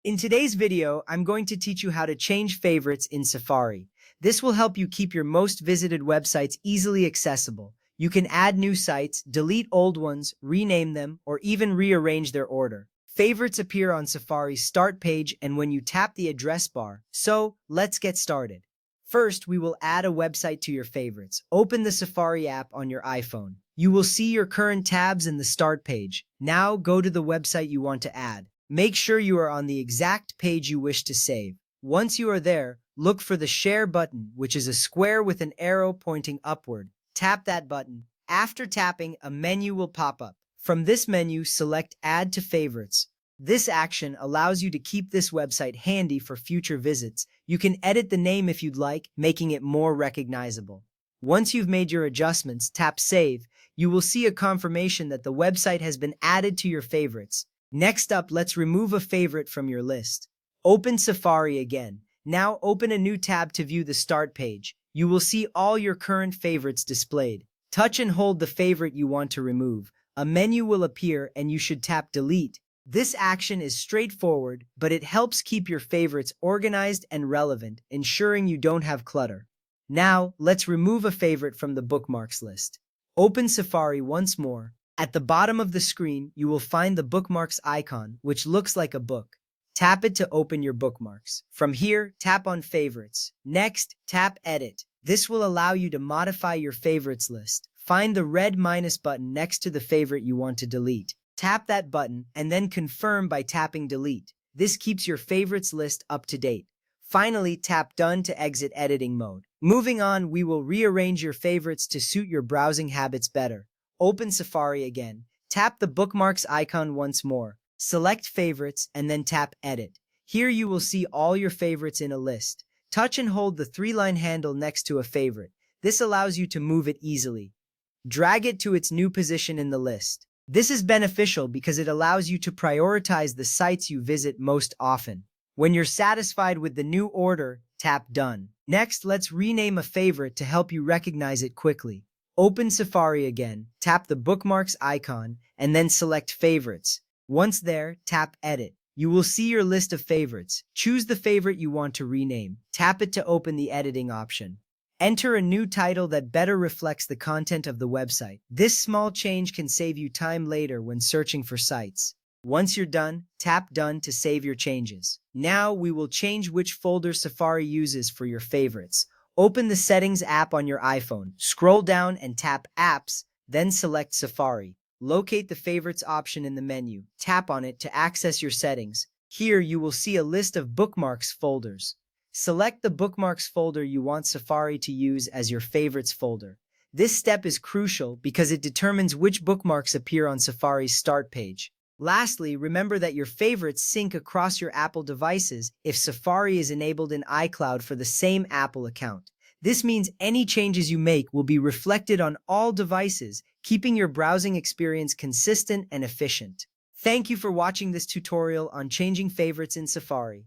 In today's video, I'm going to teach you how to change favorites in Safari. This will help you keep your most visited websites easily accessible. You can add new sites, delete old ones, rename them, or even rearrange their order. Favorites appear on Safari's start page and when you tap the address bar. So, let's get started. First, we will add a website to your favorites. Open the Safari app on your iPhone. You will see your current tabs in the start page. Now, go to the website you want to add. Make sure you are on the exact page you wish to save. Once you are there, look for the Share button, which is a square with an arrow pointing upward. Tap that button. After tapping, a menu will pop up. From this menu, select Add to Favorites. This action allows you to keep this website handy for future visits. You can edit the name if you'd like, making it more recognizable. Once you've made your adjustments, tap Save. You will see a confirmation that the website has been added to your favorites. Next up, let's remove a favorite from your list. Open Safari again. Now open a new tab to view the start page. You will see all your current favorites displayed. Touch and hold the favorite you want to remove. A menu will appear and you should tap Delete. This action is straightforward, but it helps keep your favorites organized and relevant, ensuring you don't have clutter. Now, let's remove a favorite from the bookmarks list. Open Safari once more. At the bottom of the screen, you will find the bookmarks icon, which looks like a book. Tap it to open your bookmarks. From here, tap on Favorites. Next, tap Edit. This will allow you to modify your favorites list. Find the red minus button next to the favorite you want to delete. Tap that button and then confirm by tapping Delete. This keeps your favorites list up to date. Finally, tap Done to exit editing mode. Moving on, we will rearrange your favorites to suit your browsing habits better. Open Safari again. Tap the bookmarks icon once more. Select Favorites and then tap Edit. Here you will see all your favorites in a list. Touch and hold the three-line handle next to a favorite. This allows you to move it easily. Drag it to its new position in the list. This is beneficial because it allows you to prioritize the sites you visit most often. When you're satisfied with the new order, tap Done. Next, let's rename a favorite to help you recognize it quickly. Open Safari again, tap the bookmarks icon, and then select Favorites. Once there, tap Edit. You will see your list of favorites. Choose the favorite you want to rename. Tap it to open the editing option. Enter a new title that better reflects the content of the website. This small change can save you time later when searching for sites. Once you're done, tap Done to save your changes. Now we will change which folder Safari uses for your favorites. Open the Settings app on your iPhone. Scroll down and tap Apps, then select Safari. Locate the Favorites option in the menu. Tap on it to access your settings. Here you will see a list of bookmarks folders. Select the bookmarks folder you want Safari to use as your favorites folder. This step is crucial because it determines which bookmarks appear on Safari's start page. Lastly, remember that your favorites sync across your Apple devices if Safari is enabled in iCloud for the same Apple account. This means any changes you make will be reflected on all devices, keeping your browsing experience consistent and efficient. Thank you for watching this tutorial on changing favorites in Safari.